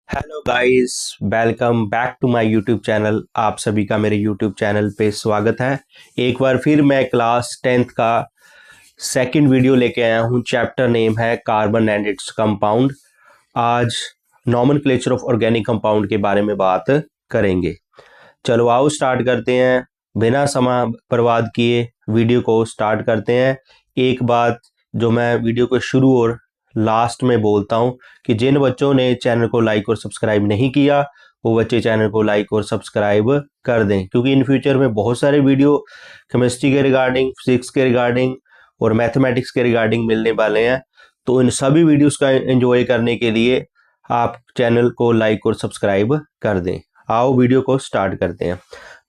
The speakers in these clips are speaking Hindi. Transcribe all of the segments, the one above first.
Hello guys, welcome back to my YouTube channel. आप सभी का मेरे यूट्यूब चैनल पे स्वागत है। एक बार फिर मैं क्लास 10th का सेकंड वीडियो लेके आया हूँ। चैप्टर नेम है कार्बन एंड इट्स कंपाउंड। आज नॉमेनक्लेचर ऑफ ऑर्गेनिक कंपाउंड के बारे में बात करेंगे। चलो आओ स्टार्ट करते हैं। बिना समय बर्बाद किए वीडियो को स्टार्ट करते हैं। एक बात जो मैं वीडियो को शुरू और लास्ट में बोलता हूं कि जिन बच्चों ने चैनल को लाइक और सब्सक्राइब नहीं किया वो बच्चे चैनल को लाइक और सब्सक्राइब कर दें, क्योंकि इन फ्यूचर में बहुत सारे वीडियो केमिस्ट्री के रिगार्डिंग, फिजिक्स के रिगार्डिंग और मैथमेटिक्स के रिगार्डिंग मिलने वाले हैं। तो इन सभी वीडियोस का एंजॉय करने के लिए आप चैनल को लाइक और सब्सक्राइब कर दें। आओ वीडियो को स्टार्ट करते हैं।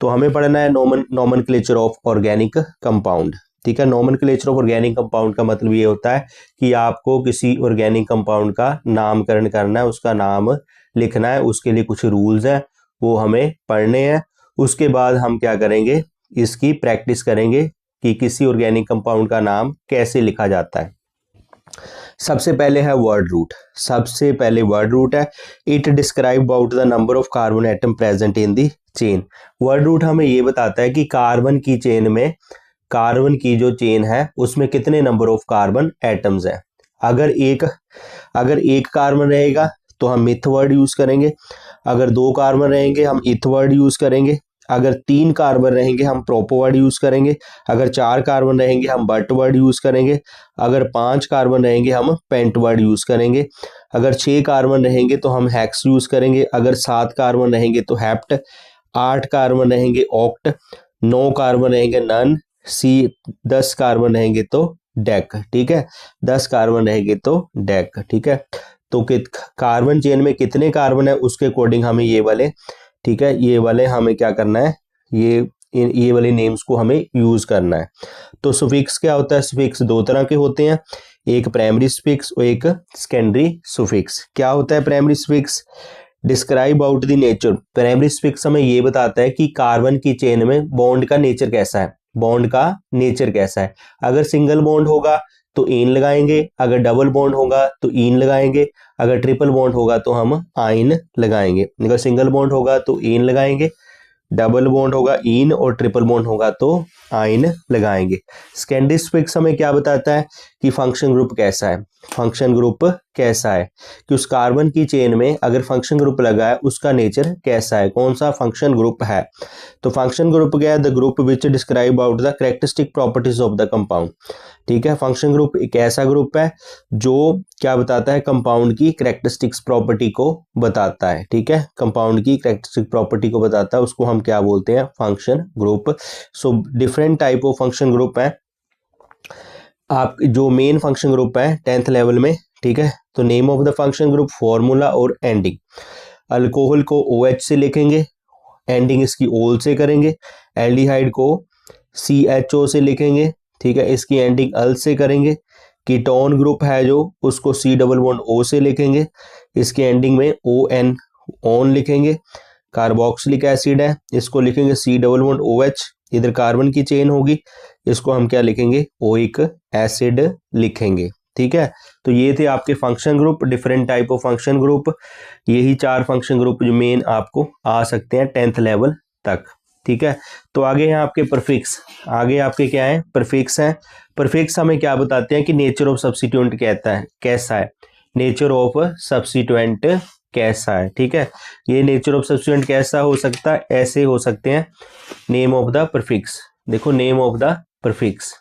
तो हमें पढ़ना है नॉमेनक्लेचर ऑफ ऑर्गेनिक कंपाउंड। ठीक है, नॉमेनक्लेचर ऑफ ऑर्गेनिक कंपाउंड का मतलब ये होता है कि आपको किसी ऑर्गेनिक कंपाउंड का नामकरण करना है, उसका नाम लिखना है। उसके लिए कुछ रूल्स हैं, वो हमें पढ़ने हैं। उसके बाद हम क्या करेंगे, इसकी प्रैक्टिस करेंगे कि किसी ऑर्गेनिक कंपाउंड का नाम कैसे लिखा जाता है। सबसे पहले है वर्ड रूट। सबसे पहले वर्ड रूट है, it describe about the number of carbon atom present in the chain. Word root हमें ये बताता है कि कार्बन की चेन में, कार्बन की जो चेन है उसमें कितने नंबर ऑफ कार्बन एटम्स हैं। अगर एक कार्बन रहेगा तो हम मिथ वर्ड यूज करेंगे। अगर दो कार्बन रहेंगे हम इथ वर्ड यूज करेंगे। अगर तीन कार्बन रहेंगे हम प्रोपो वर्ड यूज करेंगे। अगर चार कार्बन रहेंगे हम बट वर्ड यूज करेंगे। अगर पांच कार्बन रहेंगे हम पेंट वर्ड यूज करेंगे। अगर छह कार्बन रहेंगे तो हम हेक्स यूज करेंगे। अगर सात कार्बन रहेंगे तो हेप्ट। आठ कार्बन रहेंगे ऑक्ट। नौ कार्बन रहेंगे नन। सी 10 कार्बन रहेंगे तो डेक। ठीक है, 10 कार्बन रहेंगे तो डेक। ठीक है, तो कार्बन चेन में कितने कार्बन है उसके अकॉर्डिंग हमें ये वाले, ठीक है, ये वाले हमें क्या करना है, ये वाले नेम्स को हमें यूज करना है। तो सुफिक्स क्या होता है, सुफिक्स दो तरह के होते हैं, एक प्राइमरी सुफिक्स और एक सेकेंडरी सुफिक्स। क्या होता है primary suffix? Describe out the nature. Primary suffix हमें ये बताता है कि कार्बन की चेन में बॉन्ड का नेचर कैसा है। बॉन्ड का नेचर कैसा है, अगर सिंगल बॉन्ड होगा तो इन लगाएंगे, अगर डबल बॉन्ड होगा तो इन लगाएंगे, अगर ट्रिपल बॉन्ड होगा तो हम आइन लगाएंगे। अगर सिंगल बॉन्ड होगा तो इन लगाएंगे, डबल बॉन्ड होगा इन, और ट्रिपल बॉन्ड होगा तो आइन लगाएंगे। सेकेंडरी सुफिक्स हमें क्या बताता है कि फंक्शन ग्रुप कैसा है। फंक्शन ग्रुप कैसा है कि उस कार्बन की चेन में अगर फंक्शन ग्रुप लगा है उसका नेचर कैसा है, कौन सा फंक्शन ग्रुप है। तो फंक्शन ग्रुप क्या है, the group which describe out the characteristic properties of the compound. ठीक है, फंक्शन ग्रुप एक ऐसा ग्रुप है जो क्या बताता है, कंपाउंड की कैरेक्टरिस्टिक्स प्रॉपर्टी को बताता है। ठीक है, कंपाउंड की कैरेक्टरिस्टिक प्रॉपर्टी को बताता है, उसको हम क्या बोलते हैं, function group. So different type of function group है। आप जो मेन फंक्शन ग्रुप है 10th लेवल में, ठीक है, तो name of the function group, formula और एंडिंग। अल्कोहल को OH से लिखेंगे, एंडिंग इसकी ओल से करेंगे। एल्डिहाइड को CHO से लिखेंगे, ठीक है, इसकी एंडिंग अल से करेंगे। कीटोन ग्रुप है जो, उसको C डबल बॉन्ड O से लिखेंगे, इसकी एंडिंग में ON ऑन लिखेंगे। कार्बोक्सिलिक एसिड है, इसको लिखेंगे C डबल बॉन्ड OH, इधर कार्बन की चेन होगी, इसको हम क्या लिखेंगे, ओइक एसिड लिखेंगे। ठीक है, तो ये थे आपके function group, different type of function group. यही चार फंक्शन ग्रुप जो मेन आपको आ सकते हैं 10th लेवल तक। ठीक है, तो आगे हैं आपके परफिक्स। आगे आपके क्या है, परफिक्स हैं। परफिक्स हमें क्या बताते हैं कि नेचर ऑफ सब्स्टिट्यूएंट कहता है कैसा है, नेचर ऑफ सब्स्टिट्यूएंट कैसा है। ठीक है, ये नेचर ऑफ सब्स्टिट्यूएंट कैसा हो सकता है, ऐसे हो सकते हैं। नेम ऑफ द परफिक्स, देखो नेम ऑफ द परफिक्स।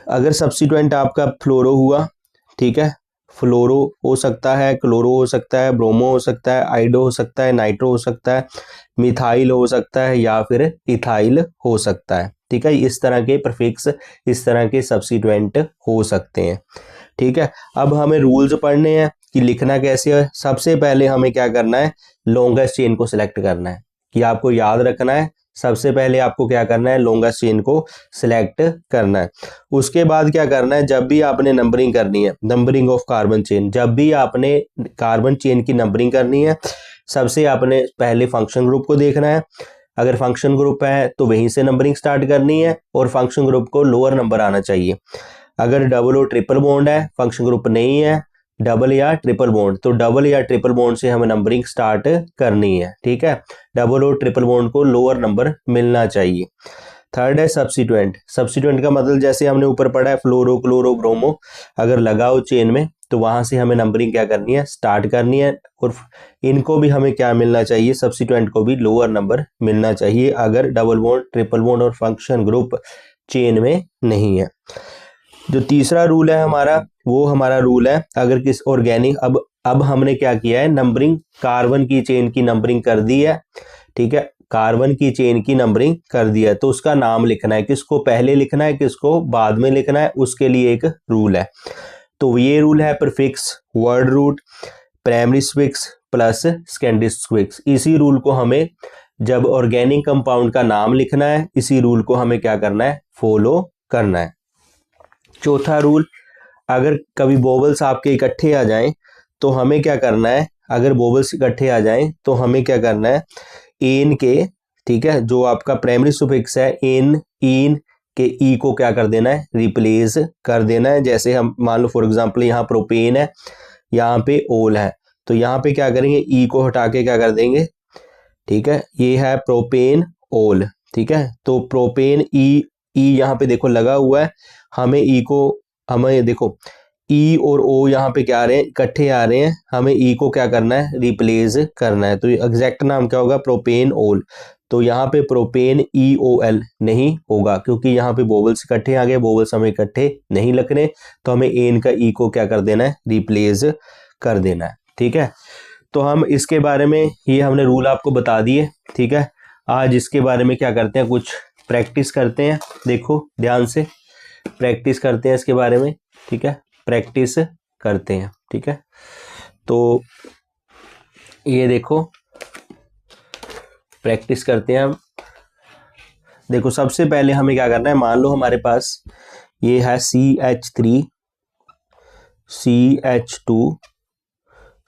अगर सब्स्टिट्यूएंट आपका फ्लोरो हुआ, ठीक है, फ्लोरो हो सकता है, क्लोरो हो सकता है, ब्रोमो हो सकता है, आइडो हो सकता है, नाइट्रो हो सकता है, मिथाइल हो सकता है, या फिर इथाइल हो सकता है। ठीक है, इस तरह के प्रीफिक्स, इस तरह के सब्स्टिट्यूएंट हो सकते हैं। ठीक है, अब हमें रूल्स पढ़ने हैं कि लिखना कैसे है। सबसे पहले हमें क्या करना है, लॉन्गेस्ट चेन को सिलेक्ट करना है, कि आपको याद रखना है। सबसे पहले आपको क्या करना है, लॉन्गेस्ट चेन को सिलेक्ट करना है। उसके बाद क्या करना है, जब भी आपने नंबरिंग करनी है, नंबरिंग ऑफ कार्बन चेन, जब भी आपने कार्बन चेन की नंबरिंग करनी है, सबसे आपने पहले फंक्शन ग्रुप को देखना है। अगर फंक्शन ग्रुप है तो वहीं से नंबरिंग स्टार्ट करनी है, और फंक्शन ग्रुप को लोअर नंबर आना चाहिए। अगर डबल और ट्रिपल बॉन्ड है, फंक्शन ग्रुप नहीं है, डबल या ट्रिपल बॉन्ड, तो डबल या ट्रिपल बॉन्ड से हमें नंबरिंग स्टार्ट करनी है, ठीक है। डबल और ट्रिपल बॉन्ड को लोअर नंबर मिलना चाहिए। थर्ड है सब्स्टिट्यूएंट। सब्स्टिट्यूएंट का मतलब जैसे हमने ऊपर पढ़ा है फ्लोरो क्लोरो ब्रोमो, अगर लगा हो चेन में तो वहां से हमें नंबरिंग क्या करनी है, स्टार्ट करनी है। और इनको भी हमें क्या मिलना चाहिए, सब्स्टिट्यूएंट को भी लोअर नंबर मिलना चाहिए अगर डबल बॉन्ड ट्रिपल बॉन्ड और फंक्शन ग्रुप चेन में नहीं है। जो तीसरा रूल है हमारा, वो हमारा रूल है अगर किस ऑर्गेनिक, अब हमने क्या किया है, नंबरिंग कार्बन की चेन की नंबरिंग कर दी है, ठीक है। कार्बन की चेन की नंबरिंग कर दिया तो उसका नाम लिखना है, किसको पहले लिखना है किसको बाद में लिखना है, उसके लिए एक रूल है। तो ये रूल है prefix, word root, primary suffix plus secondary suffix. इसी रूल को हमें जब ऑर्गेनिक कंपाउंड का नाम लिखना है, इसी रूल को हमें क्या करना है, फॉलो करना है। चौथा रूल, अगर कभी वोवेल्स आपके इकट्ठे आ जाएं तो हमें क्या करना है, अगर वोवेल्स इकट्ठे आ जाएं तो हमें क्या करना है, एन के, ठीक है, जो आपका प्राइमरी सुफिक्स है एन इन के ई को क्या कर देना है, रिप्लेस कर देना है। जैसे हम मान लो फॉर एग्जांपल यहाँ प्रोपेन है, यहाँ पे ओल है, तो यहाँ पे क्या करेंगे, ई को हटा के क्या कर देंगे, ठीक है, ये है प्रोपेन ओल, ठीक है। तो प्रोपेन ई, ई यहाँ पे देखो लगा हुआ है, हमें ई को, हमें देखो ई और ओ यहाँ पे क्या आ रहे हैं, इकट्ठे आ रहे हैं, हमें ई को क्या करना है, रिप्लेस करना है। तो एग्जैक्ट नाम क्या होगा, प्रोपेन ओल। तो यहाँ पे प्रोपेन ई ओ एल नहीं होगा क्योंकि यहाँ पे वोवेल्स इकट्ठे आ गए, वोवेल्स हमें इकट्ठे नहीं लिखने, तो हमें एन का ई को क्या कर देना है, रिप्लेस कर देना है, ठीक है। तो हम इसके बारे में, ये हमने रूल आपको बता दिए, ठीक है। आज इसके बारे में क्या करते हैं, कुछ प्रैक्टिस करते हैं। देखो ध्यान से प्रैक्टिस करते हैं इसके बारे में, ठीक है, प्रैक्टिस करते हैं, ठीक है। तो ये देखो प्रैक्टिस करते हैं हम। देखो सबसे पहले हमें क्या करना है, मान लो हमारे पास ये है CH3 CH2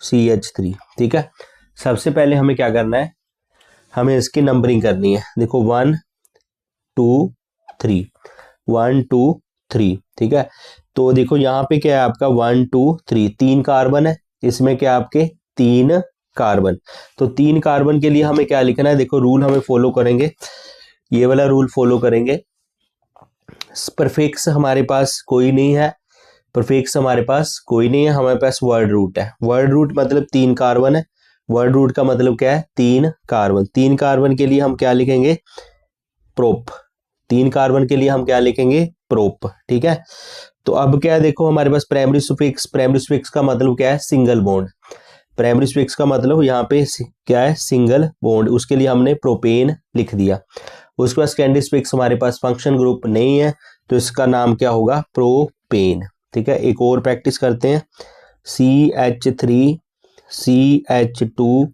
CH3, ठीक है। सबसे पहले हमें क्या करना है, हमें इसकी नंबरिंग करनी है। देखो 1 2 3 1 2 3, ठीक है। तो देखो यहाँ पे क्या है आपका 1 2 3, 3 कार्बन है, इसमें क्या आपके 3 कार्बन। तो 3 कार्बन के लिए हमें क्या लिखना है, देखो रूल हमें फॉलो करेंगे, ये वाला रूल फॉलो करेंगे। प्रीफिक्स हमारे पास कोई नहीं है, प्रीफिक्स हमारे पास कोई नहीं है, हमारे पास वर्ड रूट है। वर्ड रूट मतलब 3 कार्बन है, वर्ड रूट का मतलब क्या है, 3 कार्बन। 3 कार्बन के लिए हम क्या लिखेंगे, प्रोप। 3 कार्बन के लिए हम क्या लिखेंगे, प्रोप, ठीक है। तो अब क्या है, देखो हमारे पास प्राइमरी सुफिक्स, प्राइमरी सुफिक्स का मतलब क्या है, सिंगल बॉन्ड। प्राइमरी सुफिक्स का मतलब यहाँ पे क्या है, सिंगल बॉन्ड, उसके लिए हमने प्रोपेन लिख दिया। उसके बाद सेकेंडरी सुफिक्स हमारे पास फंक्शन ग्रुप नहीं है, तो इसका नाम क्या होगा, प्रोपेन, ठीक है। एक और प्रैक्टिस करते हैं, CH3 CH2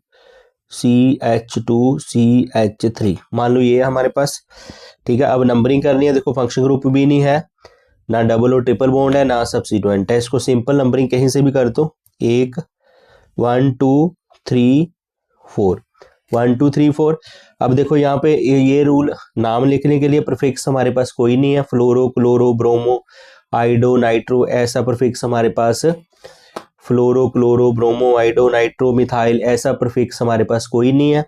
CH2 CH3, मान लो ये है हमारे पास, ठीक है। अब नंबरिंग करनी है, देखो फंक्शन ग्रुप भी नहीं है, ना डबल और ट्रिपल बॉन्ड है, ना सब्स्टिट्यूएंट है, इसको सिंपल नंबरिंग कहीं से भी कर दो, 1 1 2 3 4 1 2 3 4। अब देखो यहाँ पे ये रूल, नाम लिखने के लिए प्रीफिक्स हमारे पास कोई नहीं है, फ्लोरो क्लोरो ब्रोमो आइडो नाइट्रो, ऐसा प्रीफिक्स हमारे पास, fluoro chloro bromo आइडो nitro methyl, ऐसा प्रीफिक्स हमारे पास कोई नहीं है,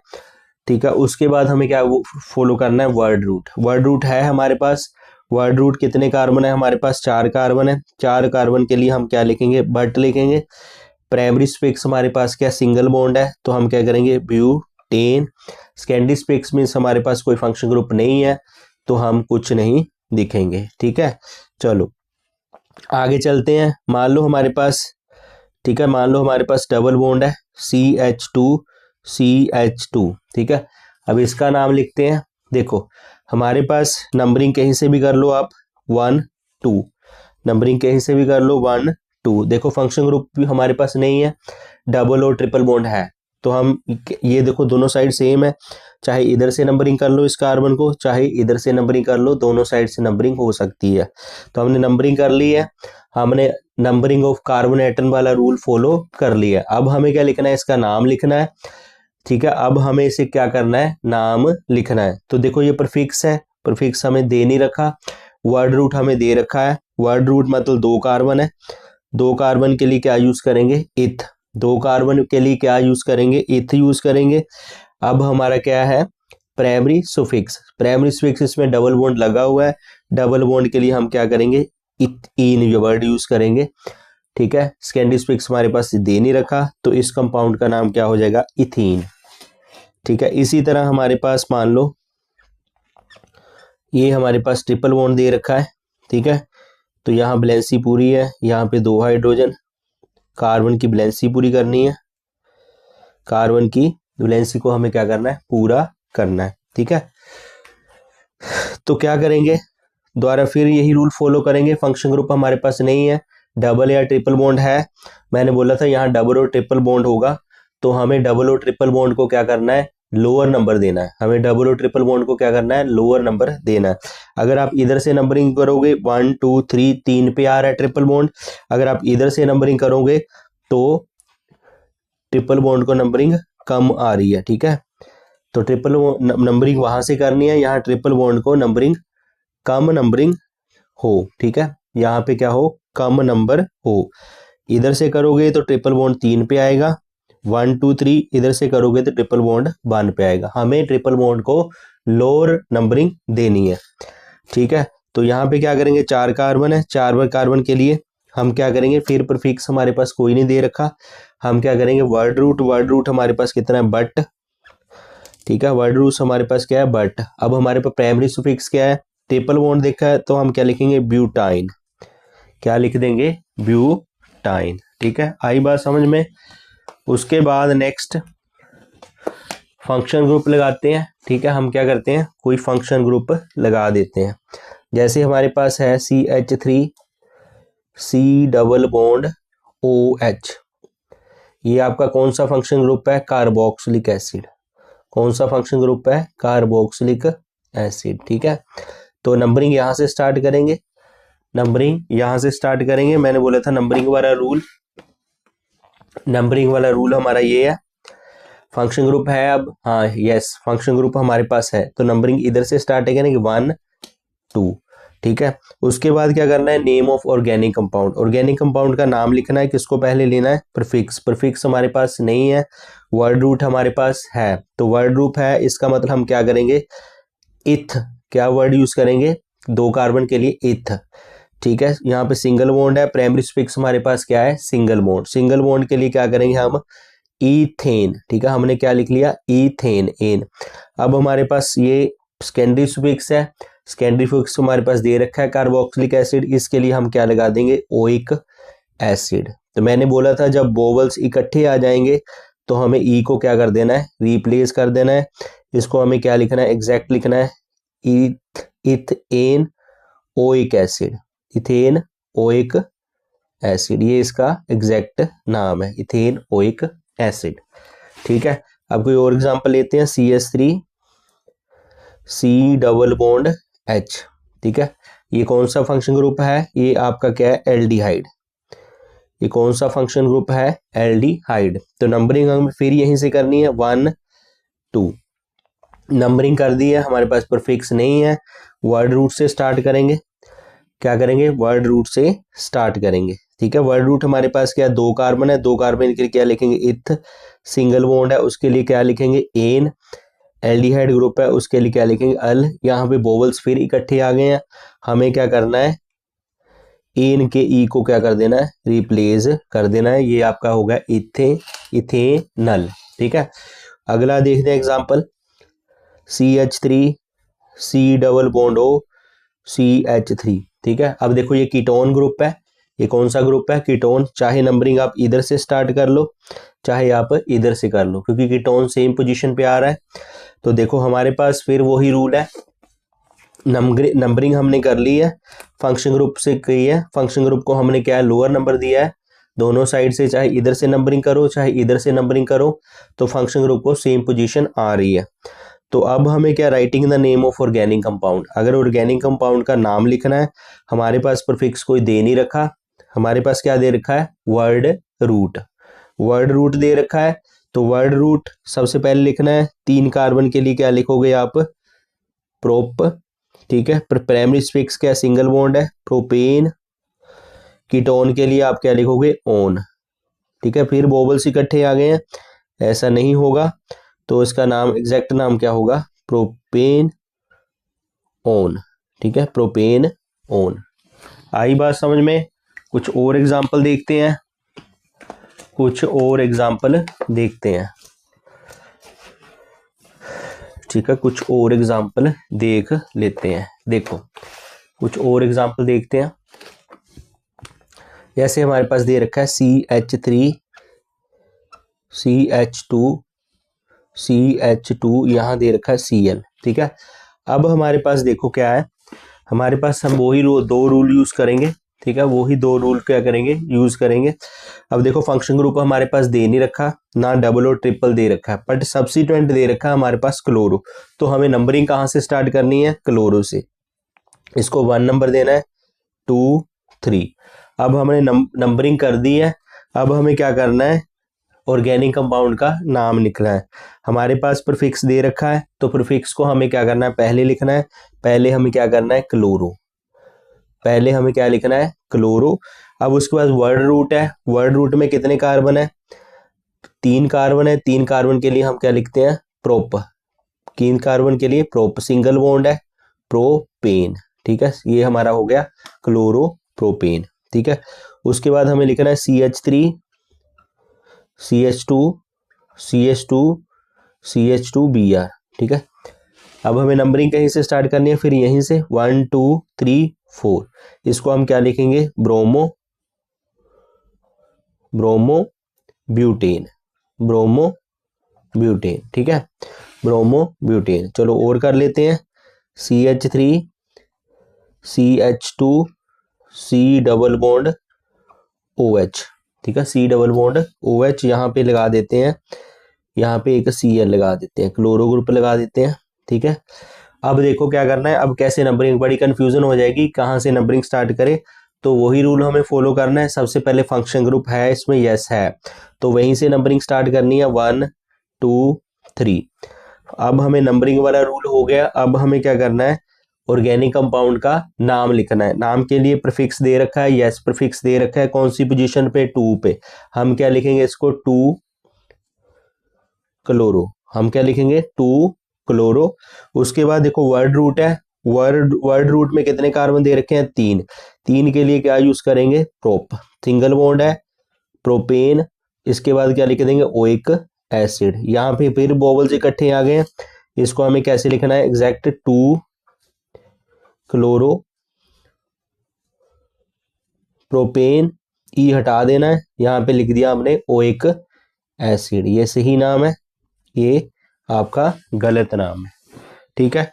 ठीक है। उसके बाद हमें क्या फॉलो करना है, वर्ड रूट। वर्ड रूट है हमारे पास, वर्ड रूट कितने कार्बन है हमारे पास, 4 कार्बन है। 4 कार्बन के लिए हम क्या लिखेंगे, बट लिखेंगे। प्राइमरी सफिक्स हमारे पास क्या, सिंगल बॉन्ड है, तो हम क्या करेंगे, ब्यूटेन। सेकेंडरी सफिक्स मीन्स हमारे पास कोई फंक्शन ग्रुप नहीं है, तो हम कुछ नहीं लिखेंगे, ठीक है। चलो आगे चलते हैं। मान लो हमारे पास, ठीक है, मान लो हमारे पास डबल बॉन्ड है, CH2 CH2, ठीक है। अब इसका नाम लिखते हैं। देखो हमारे पास नंबरिंग कहीं से भी कर लो आप, 1 2, नंबरिंग कहीं से भी कर लो 1 2। देखो फंक्शन ग्रुप भी हमारे पास नहीं है, डबल और ट्रिपल बॉन्ड है, तो हम ये देखो दोनों साइड सेम है, चाहे इधर से नंबरिंग कर लो इस कार्बन को, चाहे इधर से नंबरिंग कर लो, दोनों साइड से नंबरिंग हो सकती है। तो हमने नंबरिंग कर ली है, हमने नंबरिंग ऑफ कार्बन एटम वाला रूल फॉलो कर लिया। अब हमें क्या लिखना है, इसका नाम लिखना है, ठीक है। अब हमें इसे क्या करना है, नाम लिखना है। तो देखो ये प्रीफिक्स है, प्रीफिक्स हमें दे नहीं रखा, वर्ड रूट हमें दे रखा है। वर्ड रूट मतलब 2 कार्बन है, 2 कार्बन के लिए क्या यूज करेंगे, इथ। 2 कार्बन के लिए क्या यूज करेंगे, इथ यूज करेंगे। अब हमारा क्या है, प्राइमरी सुफिक्स। प्राइमरी सुफिक्स इसमें डबल बॉन्ड लगा हुआ है, डबल बॉन्ड के लिए हम क्या करेंगे, इन ये वर्ड यूज करेंगे। ठीक है, सेकेंडरी सुफिक्स हमारे पास दे नहीं रखा, तो इस कंपाउंड का नाम क्या हो जाएगा, इथीन। ठीक है, इसी तरह हमारे पास मान लो ये हमारे पास ट्रिपल बॉन्ड दे रखा है। ठीक है, तो यहाँ बैलेंसी पूरी है, यहाँ पे 2 हाइड्रोजन, कार्बन की बैलेंसी पूरी करनी है, कार्बन की बैलेंसी को हमें क्या करना है, पूरा करना है। ठीक है, तो क्या करेंगे, दोबारा फिर यही रूल फॉलो करेंगे। फंक्शन ग्रुप हमारे पास नहीं है, डबल या ट्रिपल बॉन्ड है। मैंने बोला था यहाँ डबल और ट्रिपल बॉन्ड होगा, तो हमें डबल और ट्रिपल बॉन्ड को क्या करना है, लोअर नंबर देना है। हमें डबल और ट्रिपल बॉन्ड को क्या करना है, लोअर नंबर देना है। अगर आप इधर से नंबरिंग करोगे 1 2 3 3 पे आ रहा है ट्रिपल बॉन्ड, अगर आप इधर से नंबरिंग करोगे तो ट्रिपल बॉन्ड को नंबरिंग कम आ रही है। ठीक है, तो ट्रिपल नंबरिंग वहां से करनी है, यहाँ ट्रिपल बॉन्ड को नंबरिंग कम नंबरिंग हो। ठीक है, यहाँ पे क्या हो, कम नंबर हो। इधर से करोगे तो ट्रिपल बॉन्ड 3 पे आएगा, 1 2 3। इधर से करोगे तो ट्रिपल बॉन्ड 1 पे आएगा। हमें ट्रिपल बॉन्ड को लोअर नंबरिंग देनी है। ठीक है, तो यहाँ पे क्या करेंगे, 4 कार्बन है, 4 कार्बन के लिए हम क्या करेंगे, फिर प्रीफिक्स हमारे पास कोई नहीं दे रखा, हम क्या करेंगे, वर्ड रूट। वर्ड रूट हमारे पास कितना है, बट। ठीक है, वर्ड रूट हमारे पास क्या है, बट। अब हमारे पास प्राइमरी सुफिक्स क्या है, ट्रिपल बॉन्ड देखा है, तो हम क्या लिखेंगे, ब्यूटाइन। क्या लिख देंगे, ब्यूटाइन। ठीक है, आई बात समझ में। उसके बाद नेक्स्ट फंक्शन ग्रुप लगाते हैं। ठीक है, हम क्या करते हैं, कोई फंक्शन ग्रुप लगा देते हैं। जैसे हमारे पास है CH3 C double bond OH, ये आपका कौन सा फंक्शन ग्रुप है, कार्बोक्सिलिक एसिड। कौन सा फंक्शन ग्रुप है, कार्बोक्सिलिक एसिड। ठीक है, तो नंबरिंग यहां से स्टार्ट करेंगे, नंबरिंग यहां से स्टार्ट करेंगे। मैंने बोला था नंबरिंग वाला रूल, नंबरिंग वाला रूल हमारा ये है। फंक्शन ग्रुप है अब, हाँ यस, फंक्शन ग्रुप हमारे पास है, तो नंबरिंग इधर से स्टार्ट करेंगे 1 2। ठीक है, उसके बाद क्या करना है, name of organic compound. Organic compound का नाम लिखना है, किसको पहले लेना है, प्रीफिक्स। प्रीफिक्स हमारे पास नहीं है, वर्ड रूट हमारे पास है, तो वर्ड रूट है, इसका मतलब हम क्या करेंगे, इथ। क्या वर्ड यूज करेंगे, 2 कार्बन के लिए इथ। ठीक है, यहाँ पे सिंगल बॉन्ड है, प्राइमरी सुफिक्स हमारे पास क्या है, सिंगल बॉन्ड। सिंगल बॉन्ड के लिए क्या करेंगे हम, इथेन। ठीक है, हमने क्या लिख लिया, इथेन, एन। अब हमारे पास ये सेकेंडरी सुफिक्स है, सेकेंडरी सुफिक्स हमारे पास दे रखा है कार्बोक्सिलिक एसिड, इसके लिए हम क्या लगा देंगे, ओइक एसिड। तो मैंने बोला था जब बोवल्स इकट्ठे आ जाएंगे तो हमें ई को क्या कर देना है, रिप्लेस कर देना है। इसको हमें क्या लिखना है, एग्जैक्ट लिखना है, ethane oic acid. Ethane oic acid, ये इसका एग्जैक्ट नाम है, इथेन ओइक एसिड। ठीक है, अब कोई और एग्जांपल लेते हैं, CH3 C double bond H। ठीक है, ये कौन सा फंक्शन ग्रुप है, ये आपका क्या है, एल्डिहाइड। ये कौन सा फंक्शन ग्रुप है, एल्डिहाइड। तो नंबरिंग हमें फिर यहीं से करनी है, 1 2। नंबरिंग कर दी है, हमारे पास प्रीफिक्स नहीं है, वर्ड रूट से स्टार्ट करेंगे। क्या करेंगे, वर्ड रूट से स्टार्ट करेंगे। ठीक है, वर्ड रूट हमारे पास क्या है, 2 कार्बन है, 2 कार्बन के लिए क्या लिखेंगे, इथ। सिंगल बॉन्ड है, उसके लिए क्या लिखेंगे, एन। एल्डिहाइड ग्रुप है, उसके लिए क्या लिखेंगे, अल। यहाँ पे बोवल्स फिर इकट्ठे आ गए हैं, हमें क्या करना है, एन के ई को क्या कर देना है, रिप्लेस कर देना है। ये आपका होगा इथेनल। ठीक है, अगला देखते हैं example, CH3 C double bond O CH3। ठीक है, अब देखो ये कीटोन ग्रुप है, ये कौन सा ग्रुप है, कीटोन। चाहे नंबरिंग आप इधर से स्टार्ट कर लो, चाहे आप इधर से कर लो, क्योंकि कीटोन सेम पोजीशन पे आ रहा है। तो देखो हमारे पास फिर वही रूल है, नंबरिंग हमने कर ली है, फंक्शन ग्रुप से की है। फंक्शन ग्रुप को हमने क्या है, लोअर नंबर दिया है, दोनों साइड से, चाहे इधर से नंबरिंग करो चाहे इधर से नंबरिंग करो, तो फंक्शन ग्रुप को सेम पोजीशन आ रही है। तो अब हमें क्या, writing the name of organic compound. अगर ऑर्गेनिक कंपाउंड का नाम लिखना है, हमारे पास प्रीफिक्स कोई दे नहीं रखा, हमारे पास क्या दे रखा है, वर्ड रूट। वर्ड रूट दे रखा है, तो वर्ड रूट सबसे पहले लिखना है, 3 कार्बन के लिए क्या लिखोगे आप, प्रोप। ठीक है, प्राइमरी सुफिक्स क्या, सिंगल बॉन्ड है, प्रोपेन। कीटोन के लिए आप क्या लिखोगे, ओन। ठीक है, फिर बोबल्स इकट्ठे आ गए हैं, ऐसा नहीं होगा, तो इसका नाम, एग्जैक्ट नाम क्या होगा, प्रोपेन ओन। ठीक है, प्रोपेन ओन। आई बात समझ में? कुछ और एग्जाम्पल देखते हैं, कुछ और एग्जाम्पल देखते हैं। ठीक है, कुछ और एग्जाम्पल देख लेते हैं। देखो, कुछ और एग्जाम्पल देखते हैं। जैसे हमारे पास दे रखा है CH3 CH2 CH2, यहाँ दे रखा है Cl। ठीक है, अब हमारे पास देखो क्या है, हमारे पास हम वही दो रूल यूज करेंगे। ठीक है, वही दो रूल क्या करेंगे, यूज करेंगे। अब देखो, फंक्शन ग्रुप हमारे पास दे नहीं रखा, ना डबल और ट्रिपल दे रखा है, बट सब्स्टिट्यूएंट दे रखा है हमारे पास क्लोरो। तो हमें नंबरिंग कहाँ से स्टार्ट करनी है, क्लोरो से। इसको 1 नंबर देना है, 2 3। अब हमने नंबरिंग कर दी है, अब हमें क्या करना है, ऑर्गेनिक कंपाउंड का नाम लिखना है। हमारे पास प्रीफिक्स दे रखा है, तो प्रीफिक्स को हमें क्या करना है, पहले लिखना है। पहले हमें क्या करना है, क्लोरो। पहले हमें क्या लिखना है, क्लोरो। अब उसके बाद वर्ड रूट है, वर्ड रूट में कितने कार्बन है, 3 कार्बन है। 3 कार्बन के लिए हम क्या लिखते हैं, प्रोप। 3 कार्बन के लिए प्रोप, सिंगल बॉन्ड है, प्रोपेन। ठीक है, ये हमारा हो गया क्लोरो प्रोपेन। ठीक है, उसके बाद हमें लिखना है CH3 CH2 CH2 CH2Br। ठीक है, अब हमें नंबरिंग कहीं से स्टार्ट करनी है, फिर यहीं से 1 2 3 4। इसको हम क्या लिखेंगे, ब्रोमो ब्यूटेन, ब्रोमो ब्यूटेन। ठीक है, ब्रोमो ब्यूटेन। चलो और कर लेते हैं, CH3 CH2 C double bond OH। ठीक है, C डबल बॉन्ड OH यहाँ पे लगा देते हैं, यहाँ पे एक Cl लगा देते हैं, क्लोरो ग्रुप लगा देते हैं। ठीक है, अब देखो क्या करना है, अब कैसे नंबरिंग, बड़ी कंफ्यूजन हो जाएगी, कहाँ से नंबरिंग स्टार्ट करें। तो वही रूल हमें फॉलो करना है। सबसे पहले फंक्शन ग्रुप है इसमें, यस है, तो वहीं से नंबरिंग स्टार्ट करनी है, 1 2 3। अब हमें नंबरिंग वाला रूल हो गया। अब हमें क्या करना है, ऑर्गेनिक कंपाउंड का नाम लिखना है। नाम के लिए प्रीफिक्स दे रखा है, यस प्रीफिक्स दे रखा है, कौन सी पोजीशन पे, 2 पे। हम क्या लिखेंगे इसको, 2 क्लोरो। हम क्या लिखेंगे, 2 क्लोरो। उसके बाद देखो वर्ड रूट है, वर्ड रूट में कितने कार्बन दे रखे हैं, 3। 3 के लिए क्या यूज करेंगे, प्रोप, सिंगल बॉन्ड है, प्रोपेन। इसके बाद क्या लिख देंगे, ओइक एसिड। यहाँ पे फिर बॉबल्स इकट्ठे आ गए हैं, इसको हमें कैसे लिखना है, एग्जैक्ट 2 क्लोरो प्रोपेन। ई हटा देना है, यहाँ पे लिख दिया हमने ओइक एसिड। ये सही नाम है, ये आपका गलत नाम है। ठीक है,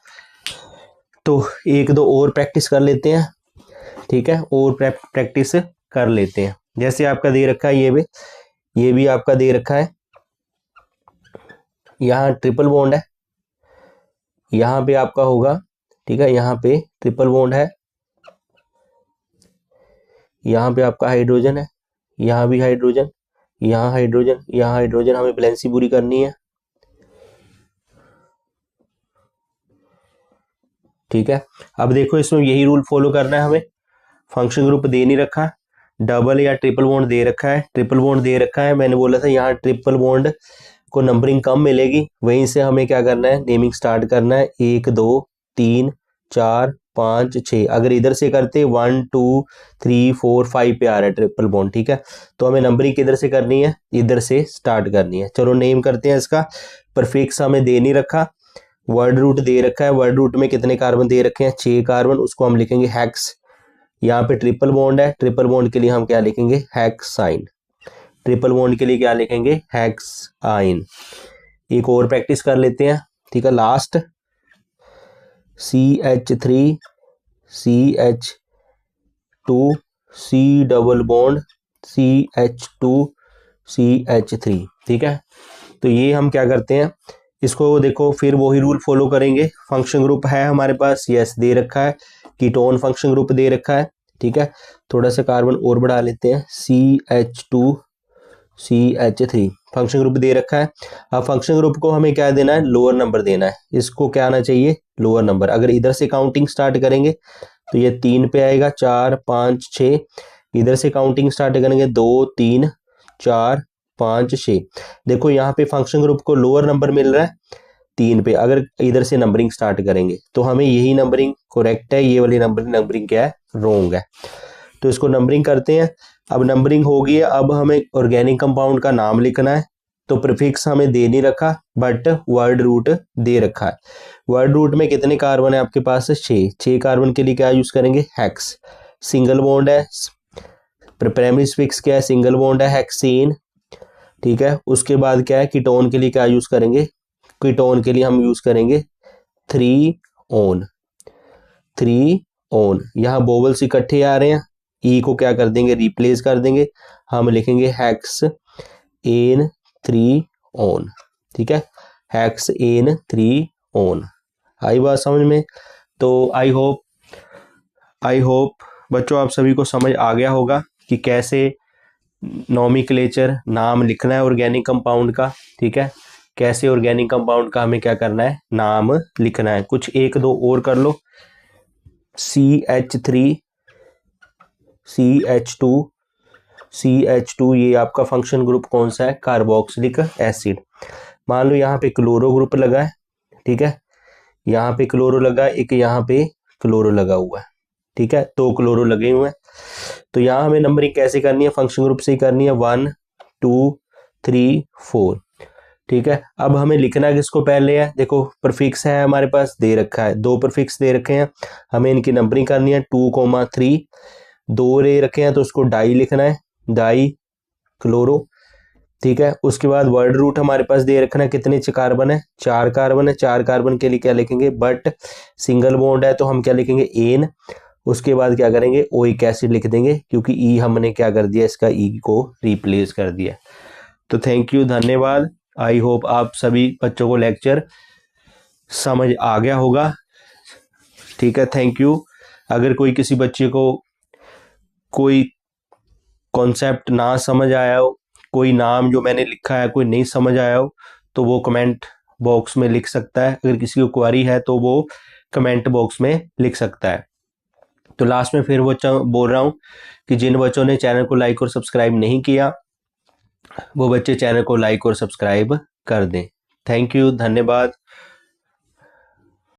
तो एक दो और प्रैक्टिस कर लेते हैं। ठीक है, और प्रैक्टिस कर लेते हैं। जैसे आपका दे रखा है, ये भी आपका दे रखा है, यहाँ ट्रिपल बॉन्ड है, यहाँ पे आपका होगा। ठीक है, यहाँ पे ट्रिपल बॉन्ड है, यहाँ पे आपका हाइड्रोजन है, यहाँ भी हाइड्रोजन, यहाँ हाइड्रोजन, यहाँ हाइड्रोजन। हमें बैलेंसी पूरी करनी है। ठीक है, अब देखो इसमें यही रूल फॉलो करना है हमें। फंक्शन ग्रुप दे नहीं रखा, डबल या ट्रिपल बॉन्ड दे रखा है। ट्रिपल बॉन्ड दे रखा है, मैंने बोला था यहाँ ट्रिपल बॉन्ड को नंबरिंग कम मिलेगी, वहीं से हमें क्या करना है, नेमिंग स्टार्ट करना है। 1 2 3 4 5 6। अगर इधर से करते 1 2 3 4 5 पे आ रहा है ट्रिपल बॉन्ड। ठीक है, तो हमें नंबरिंग किधर से करनी है, इधर से स्टार्ट करनी है। चलो नेम करते हैं इसका। प्रीफिक्स हमें दे नहीं रखा, वर्ड रूट दे रखा है। वर्ड रूट में कितने कार्बन दे रखे हैं, 6 कार्बन। उसको हम लिखेंगे हेक्स। यहाँ पे ट्रिपल बॉन्ड है, ट्रिपल बॉन्ड के लिए हम क्या लिखेंगे, हेक्साइन। ट्रिपल बॉन्ड के लिए क्या लिखेंगे, हेक्साइन। एक और प्रैक्टिस कर लेते हैं। ठीक है, last CH3 CH2 C double bond CH2 CH3। ठीक है, तो ये हम क्या करते हैं, इसको देखो फिर वही रूल फॉलो करेंगे। फंक्शन ग्रुप है हमारे पास, यस दे रखा है, कीटोन फंक्शन ग्रुप दे रखा है। ठीक है, थोड़ा सा कार्बन और बढ़ा लेते हैं, CH2 CH3 फंक्शन ग्रुप दे रखा है। अब फंक्शन ग्रुप को हमें क्या देना है, लोअर नंबर देना है। इसको क्या आना चाहिए, लोअर नंबर। अगर इधर से काउंटिंग स्टार्ट करेंगे तो ये 3 पे आएगा, 4 5 6। इधर से काउंटिंग स्टार्ट करेंगे 2 3 4 5 6। देखो यहाँ पे फंक्शन ग्रुप को लोअर नंबर मिल रहा है 3 पे। अगर इधर से नंबरिंग स्टार्ट करेंगे तो हमें यही नंबरिंग करेक्ट है, ये वाली नंबरिंग क्या है, रॉन्ग है। तो इसको नंबरिंग करते हैं। अब नंबरिंग हो गई है, अब हमें ऑर्गेनिक कंपाउंड का नाम लिखना है। तो प्रीफिक्स हमें दे नहीं रखा, बट वर्ड रूट दे रखा है। वर्ड रूट में कितने कार्बन है आपके पास, 6 कार्बन के लिए क्या यूज करेंगे, हेक्स। सिंगल बॉन्ड है, प्राइमरी फिक्स क्या है, सिंगल बॉन्ड है, हेक्सेन। ठीक है, उसके बाद क्या है, कीटोन के लिए क्या यूज करेंगे, कीटोन के लिए हम यूज करेंगे 3 ऑन। 3 ऑन, यहाँ बोवल्स इकट्ठे आ रहे हैं, ई को क्या कर देंगे, रिप्लेस कर देंगे, हम लिखेंगे हेक्स एन 3 ऑन। ठीक है, हेक्स एन 3 ऑन। आई बात समझ में? तो आई होप बच्चों आप सभी को समझ आ गया होगा कि कैसे नॉमेनक्लेचर नाम लिखना है ऑर्गेनिक कंपाउंड का। ठीक है, कैसे ऑर्गेनिक कंपाउंड का हमें क्या करना है, नाम लिखना है। कुछ 1-2 और कर लो, CH3 CH2 CH2, ये आपका फंक्शन ग्रुप कौन सा है, कार्बोक्सिलिक एसिड। मान लो यहाँ पे क्लोरो ग्रुप लगा है। ठीक है, यहाँ पे क्लोरो लगा, एक यहाँ पे क्लोरो लगा हुआ है। ठीक है, 2 क्लोरो लगे हुए हैं। तो यहाँ हमें नंबरिंग कैसे करनी है, फंक्शन ग्रुप से ही करनी है, 1 2 3 4। ठीक है, अब हमें लिखना किसको पहले है, देखो प्रीफिक्स है हमारे पास दे रखा है, 2 प्रीफिक्स दे रखे हैं, हमें इनकी नंबरिंग करनी है 2,3। 2 दे रखे हैं तो उसको डाई लिखना है, डाई क्लोरो। ठीक है, उसके बाद वर्ड रूट हमारे पास दे रखना है, कितने कार्बन है, 4 कार्बन है। 4 कार्बन के लिए क्या लिखेंगे, बट सिंगल बॉन्ड है तो हम क्या लिखेंगे, एन। उसके बाद क्या करेंगे, ओइक एसिड लिख देंगे, क्योंकि ई हमने क्या कर दिया, इसका ई को रिप्लेस कर दिया। तो थैंक यू, धन्यवाद। आई होप आप सभी बच्चों को लेक्चर समझ आ गया होगा। ठीक है, थैंक यू। अगर कोई किसी बच्चे को कोई कॉन्सेप्ट ना समझ आया हो, कोई नाम जो मैंने लिखा है कोई नहीं समझ आया हो, तो वो कमेंट बॉक्स में लिख सकता है। अगर किसी को क्वेरी है तो वो कमेंट बॉक्स में लिख सकता है। तो लास्ट में फिर वो बोल रहा हूँ कि जिन बच्चों ने चैनल को लाइक और सब्सक्राइब नहीं किया, वो बच्चे चैनल को लाइक और सब्सक्राइब कर दें। थैंक यू, धन्यवाद।